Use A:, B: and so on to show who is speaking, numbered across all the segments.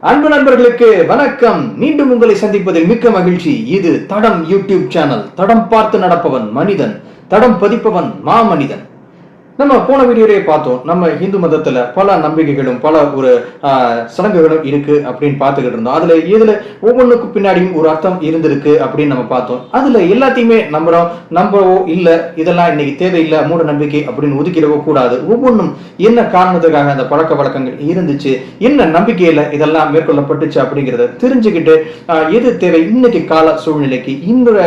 A: அன்பு நண்பர்களுக்கு வணக்கம். மீண்டும் உங்களை சந்திப்பதில் மிக்க மகிழ்ச்சி. இது தடம் யூடியூப் சேனல். தடம் பார்த்து நடப்பவன் மனிதன், தடம் பதிப்பவன் மாமனிதன். நம்ம போன வீடியோலயே பார்த்தோம், நம்ம இந்து மதத்துல பல நம்பிக்கைகளும் பல ஒரு சடங்குகளும் இருக்கு அப்படின்னு பார்த்துக்கிட்டு இருந்தோம். இதுல ஒவ்வொன்றுக்கும் பின்னாடியும் ஒரு அர்த்தம் இருந்திருக்கு அப்படின்னு நம்ம பார்த்தோம். அதுல எல்லாத்தையுமே நம்பவோ இல்ல இதெல்லாம் இன்னைக்கு தேவையில்லை மூட நம்பிக்கை அப்படின்னு ஒதுக்கிடவோ கூடாது. ஒவ்வொன்றும் என்ன காரணத்துக்காக அந்த பழக்க வழக்கங்கள் இருந்துச்சு, என்ன நம்பிக்கையில இதெல்லாம் மேற்கொள்ளப்பட்டுச்சு அப்படிங்கிறத தெரிஞ்சுக்கிட்டு எது தேவை இன்னைக்கு கால சூழ்நிலைக்கு,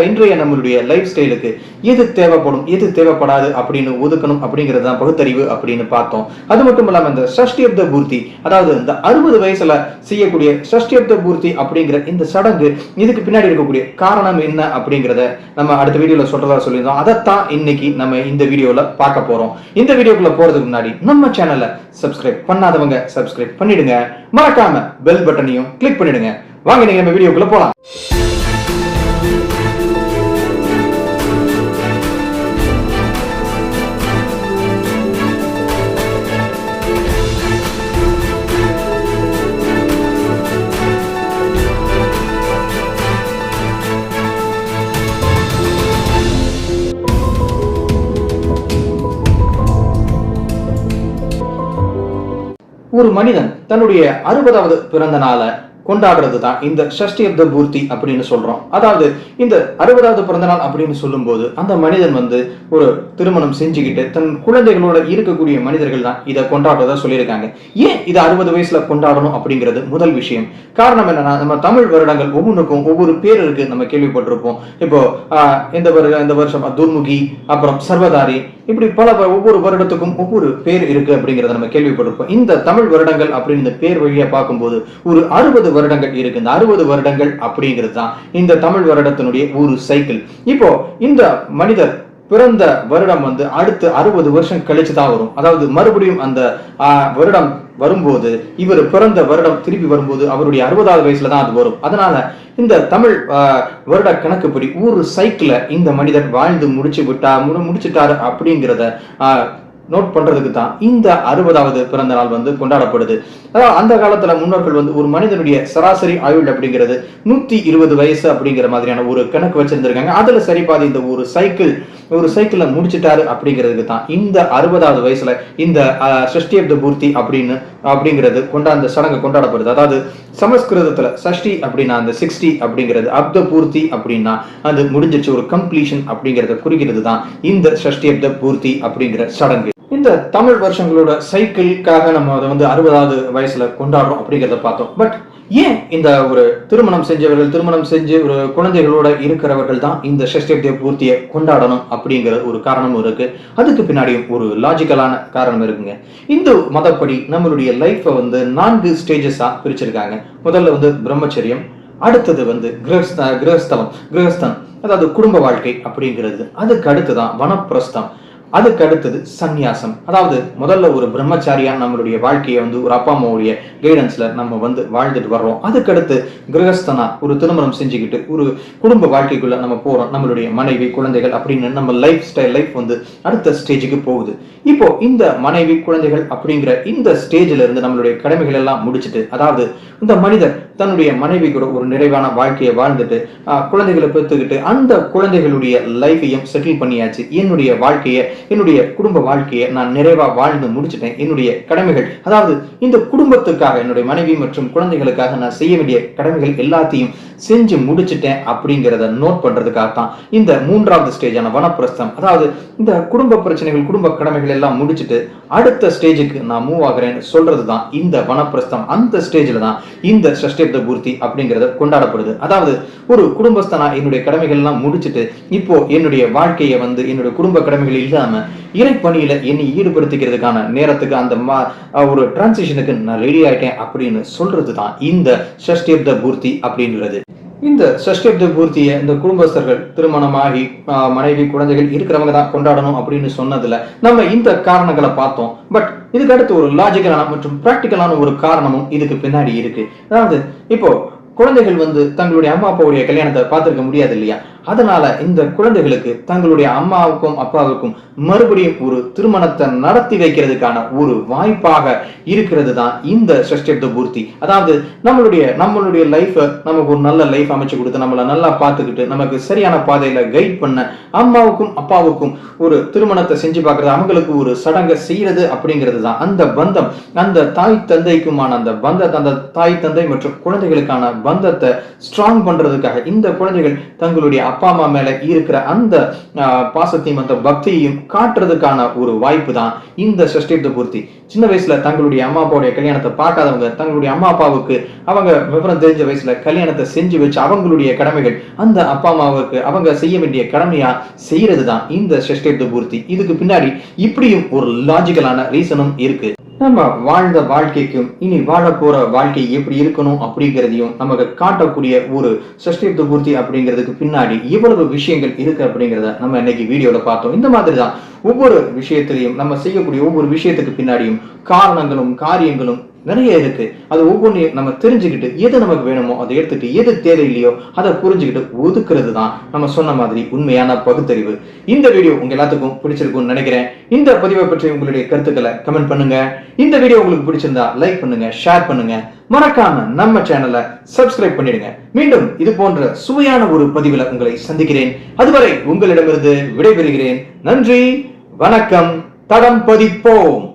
A: இன்றைய நம்மளுடைய லைஃப் ஸ்டைலுக்கு எது தேவைப்படும் எது தேவைப்படாது அப்படின்னு ஒதுக்கணும் அப்படிங்கிறது பகுத்தறிவு அப்படின்னு பார்த்தோம். அது மட்டும் இல்லாம இந்த ஷஷ்டியப்த பூர்த்தி, அதாவது இந்த 60 வயசுல செய்யக்கூடிய ஷஷ்டியப்த பூர்த்தி அப்படிங்கிற இந்த சடங்கு, இதுக்கு பின்னாடி இருக்கக்கூடிய காரணம் என்ன அப்படிங்கிறத நம்ம அடுத்த வீடியோல சொல்றதா சொல்லியிருந்தோம். அதைத்தான் இன்னைக்கு நம்ம இந்த வீடியோல பார்க்க போறோம். இந்த வீடியோக்குள்ள போறதுக்கு முன்னாடி நம்ம சேனலை சப்ஸ்கிரைப் பண்ணாதவங்க சப்ஸ்கிரைப் பண்ணிடுங்க, மறக்காம பெல் பட்டனையும் கிளிக் பண்ணிடுங்க. வாங்க நீங்க நம்ம வீடியோக்குள்ள போலாம். ஒரு மனிதன் தன்னுடைய 60வது பிறந்த நாளை கொண்டாடுறது தான் இந்த ஷஷ்டியப்த பூர்த்தி அப்படின்னு சொல்றோம். அதாவது இந்த 60வது பிறந்த நாள் அப்படின்னு சொல்லும் போது அந்த மனிதன் ஒரு திருமணம் செஞ்சுக்கிட்டு தன் குழந்தைகளோட இருக்கக்கூடிய மனிதர்கள் தான் இதை கொண்டாடுறதா சொல்லியிருக்காங்க. ஏன் இதை 60 வயசுல கொண்டாடணும் அப்படிங்கிறது முதல் விஷயம். காரணம் என்னன்னா, நம்ம தமிழ் வருடங்கள் ஒவ்வொன்றுக்கும் ஒவ்வொரு பேர் இருக்கு, நம்ம கேள்விப்பட்டிருப்போம். இப்போ இந்த வருஷம் துர்முகி, அப்புறம் சர்வதாரி, இப்படி பல ஒவ்வொரு வருடத்துக்கும் ஒவ்வொரு பேர் இருக்கு அப்படிங்கறத நம்ம கேள்விப்பட்டிருப்போம். இந்த தமிழ் வருடங்கள் அப்படின்னு பேர் வழியா பார்க்கும்போது ஒரு 60 வருடங்கள் இருக்கு. இந்த 60 வருடங்கள் அப்படிங்கிறது தான் இந்த தமிழ் வருடத்தினுடைய ஒரு சைக்கிள். இப்போ இந்த மனிதர் பிறந்த வருடம் அடுத்து 60 வருஷம் கழிச்சு தான் வரும். அதாவது மறுபடியும் அந்த வருடம் வரும்போது, இவர் பிறந்த வருடம் திருப்பி வரும்போது அவருடைய 60வது வயசுல தான் அது வரும். அதனால இந்த தமிழ் வருட கணக்குப்படி ஒரு சைக்கிள இந்த மனிதர் வாழ்ந்து முடிச்சுட்டாரு அப்படிங்கிறத நோட் பண்றதுக்கு தான் இந்த 60வது பிறந்த நாள் கொண்டாடப்படுது. அதாவது அந்த காலத்துல முன்னோர்கள் ஒரு மனிதனுடைய சராசரி ஆயுள் அப்படிங்கிறது 120 வயசு அப்படிங்கிற மாதிரியான ஒரு கணக்கு வச்சிருந்திருக்காங்க. அதுல சரிபாதி இந்த ஒரு சைக்கிள முடிச்சுட்டாரு அப்படிங்கிறதுக்கு தான் இந்த 60வது வயசுல இந்த ஷஷ்டியப்த பூர்த்தி அப்படிங்கிறது அந்த சடங்கு கொண்டாடப்படுது. அதாவது சமஸ்கிருதத்துல சஷ்டி அப்படின்னா அந்த 60 அப்படிங்கிறது, அப்த பூர்த்தி அப்படின்னா அது முடிஞ்சிச்சு, ஒரு கம்ப்ளீஷன் அப்படிங்கறத குறிக்கிறது தான் இந்த ஷஷ்டியப்த பூர்த்தி அப்படிங்கிற சடங்கு. இந்த தமிழ் வருஷங்களோட சைக்கிளுக்காக நம்ம அதை 60வது வயசுல கொண்டாடுறோம் அப்படிங்கிறத பார்த்தோம். பட் ஏன் இந்த ஒரு திருமணம் செஞ்சு ஒரு குழந்தைகளோட இருக்கிறவர்கள் தான் இந்த ஷஷ்டியப்த பூர்த்தியை கொண்டாடணும் அப்படிங்கிற ஒரு காரணமும் இருக்கு. அதுக்கு பின்னாடியும் ஒரு லாஜிக்கலான காரணம் இருக்குங்க. இந்து மதப்படி நம்மளுடைய லைஃபை 4 ஸ்டேஜஸா பிரிச்சிருக்காங்க. முதல்ல பிரம்மச்சரியம், அடுத்தது கிரகஸ்தன், அதாவது குடும்ப வாழ்க்கை அப்படிங்கிறது. அதுக்கு அடுத்துதான் வனப்பிரஸ்தம், அதுக்கு அடுத்தது சந்நியாசம். அதாவது முதல்ல ஒரு பிரம்மச்சாரியா நம்மளுடைய வாழ்க்கையை ஒரு அப்பா அம்மாவுடைய கைடன்ஸ்ல நம்ம வாழ்ந்துட்டு வர்றோம். அதுக்கடுத்து கிரகஸ்தனா ஒரு திருமணம் செஞ்சுக்கிட்டு ஒரு குடும்ப வாழ்க்கைக்குள்ள நம்ம போறோம். நம்மளுடைய மனைவி குழந்தைகள் அப்படின்னு நம்ம லைஃப் அடுத்த ஸ்டேஜுக்கு போகுது. இப்போ இந்த மனைவி குழந்தைகள் அப்படிங்கிற இந்த ஸ்டேஜ்ல இருந்து நம்மளுடைய கடமைகள் எல்லாம் முடிச்சுட்டு, அதாவது இந்த மனிதர் தன்னுடைய மனைவி கூட ஒரு நிறைவான வாழ்க்கையை வாழ்ந்துட்டு குழந்தைகளை பெற்றுக்கிட்டு அந்த குழந்தைகளுடைய லைஃபையும் செட்டில் பண்ணியாச்சு. என்னுடைய குடும்ப வாழ்க்கையை நான் நிறைவா வாழ்ந்து முடிச்சுட்டேன். என்னுடைய கடமைகள், அதாவது இந்த குடும்பத்துக்காக, என்னுடைய மனைவி மற்றும் குழந்தைகளுக்காக நான் செய்ய வேண்டிய கடமைகள் எல்லாத்தையும் செஞ்சு முடிச்சுட்டேன் அப்படிங்கிறத நோட் பண்றதுக்காகத்தான் இந்த 3வது ஸ்டேஜான வனப்பிரஸ்தம். அதாவது இந்த குடும்ப பிரச்சனைகள், குடும்ப கடமைகள் எல்லாம் முடிச்சுட்டு அடுத்த ஸ்டேஜுக்கு நான் மூவ் ஆகிறேன்னு சொல்றதுதான் இந்த வனப்பிரஸ்தம். அந்த ஸ்டேஜ்ல தான் இந்த ஷஷ்டியப்த பூர்த்தி அப்படிங்கிறத கொண்டாடப்படுது. அதாவது ஒரு குடும்பஸ்தனா என்னுடைய கடமைகள் எல்லாம் முடிச்சுட்டு இப்போ என்னுடைய வாழ்க்கையை என்னுடைய குடும்ப கடமைகள் இல்லாம இறைப்பணியில என்னை ஈடுபடுத்திக்கிறதுக்கான நேரத்துக்கு அந்த ஒரு டிரான்சிஷனுக்கு நான் ரெடி ஆயிட்டேன் அப்படின்னு சொல்றதுதான் இந்த ஷஷ்டியப்த பூர்த்தி அப்படின்றது. இந்த ஷஷ்டியப்த பூர்த்தியை இந்த குடும்பஸ்தர்கள் திருமணமாகி மனைவி குழந்தைகள் இருக்கிறவங்க தான் கொண்டாடணும் அப்படின்னு சொன்னதுல நம்ம இந்த காரணங்களை பார்த்தோம். பட் இதுக்கு அடுத்து ஒரு லாஜிக்கலான மற்றும் பிராக்டிக்கலான ஒரு காரணமும் இதுக்கு பின்னாடி இருக்கு. அதாவது இப்போ குழந்தைகள் தங்களுடைய அம்மா அப்பாவுடைய கல்யாணத்தை பார்த்திருக்க முடியாது இல்லையா? அதனால இந்த குழந்தைகளுக்கு தங்களுடைய அம்மாவுக்கும் அப்பாவுக்கும் மறுபடியும் ஒரு திருமணத்தை நடத்தி வைக்கிறதுக்கான ஒரு வாய்ப்பாக இருக்கிறது தான் இந்த ஷஷ்டியப்த பூர்த்தி. அதாவது நம்மளுடைய லைஃப் நமக்கு ஒரு நல்ல லைஃப் அமைச்சு கொடுத்து நம்மளை நல்லா பார்த்துக்கிட்டு நமக்கு சரியான பாதையில கைட் பண்ண அம்மாவுக்கும் அப்பாவுக்கும் ஒரு திருமணத்தை செஞ்சு பார்க்கறது, அவங்களுக்கு ஒரு சடங்கை செய்யறது அப்படிங்கிறது தான் அந்த பந்தம். அந்த தாய் தந்தைக்குமான அந்த பந்தத்தை, அந்த தாய் தந்தை மற்றும் குழந்தைகளுக்கான பந்தத்தை ஸ்ட்ராங் பண்றதுக்காக இந்த குழந்தைகள் தங்களுடைய அப்பா அம்மா மேல இருக்கிற அந்த பாசத்தையும் அந்த பக்தியையும் காட்டுறதுக்கான ஒரு வாய்ப்பு தான் இந்த ஷஷ்டியப்த பூர்த்தி. சின்ன வயசுல தங்களுடைய அம்மா அப்பாவுடைய கல்யாணத்தை பார்க்காதவங்க தங்களுடைய அம்மா அப்பாவுக்கு அவங்க விவரம் தெரிஞ்ச வயசுல கல்யாணத்தை செஞ்சு வச்சு அவங்களுடைய கடமைகள் அந்த அப்பா அம்மாவுக்கு அவங்க செய்ய வேண்டிய கடமையா செய்யறது தான் இந்த ஷஷ்டியப்த பூர்த்தி. இதுக்கு பின்னாடி இப்படியும் ஒரு லாஜிக்கலான ரீசனும் இருக்கு. நம்ம வாழ்ந்த வாழ்க்கைக்கும் இனி வாழ போற வாழ்க்கை எப்படி இருக்கணும் அப்படிங்கிறதையும் நமக்கு காட்டக்கூடிய ஒரு ஷஷ்டியப்த பூர்த்தி அப்படிங்கிறதுக்கு பின்னாடி இவ்வளவு விஷயங்கள் இருக்கு அப்படிங்கிறத நம்ம இன்னைக்கு வீடியோல பார்த்தோம். இந்த மாதிரி தான் ஒவ்வொரு விஷயத்திலையும் நம்ம செய்யக்கூடிய ஒவ்வொரு விஷயத்துக்கு பின்னாடியும் காரணங்களும் காரியங்களும் நிறைய இருக்கு. அது ஒவ்வொன்றையும் நம்ம தெரிஞ்சுக்கிட்டு எது நமக்கு வேணுமோ அதை எடுத்துட்டு எது தேவையில்லையோ அதை புரிஞ்சுக்கிட்டு ஒதுக்குறது தான் நம்ம சொன்ன மாதிரி உண்மையான பகுத்தறிவு. இந்த வீடியோ உங்க எல்லாத்துக்கும் பிடிச்சிருக்கும்னு நினைக்கிறேன். இந்த பதிவை பற்றி உங்களுடைய கருத்துக்களை கமெண்ட் பண்ணுங்க. இந்த வீடியோ உங்களுக்கு பிடிச்சிருந்தா லைக் பண்ணுங்க, ஷேர் பண்ணுங்க, மறக்காம நம்ம சேனலை சப்ஸ்கிரைப் பண்ணிடுங்க. மீண்டும் இது போன்ற சுவையான ஒரு பதிவில் உங்களை சந்திக்கிறேன். அதுவரை உங்களிடமிருந்து விடைபெறுகிறேன். நன்றி, வணக்கம், தடம் பதிப்போம்.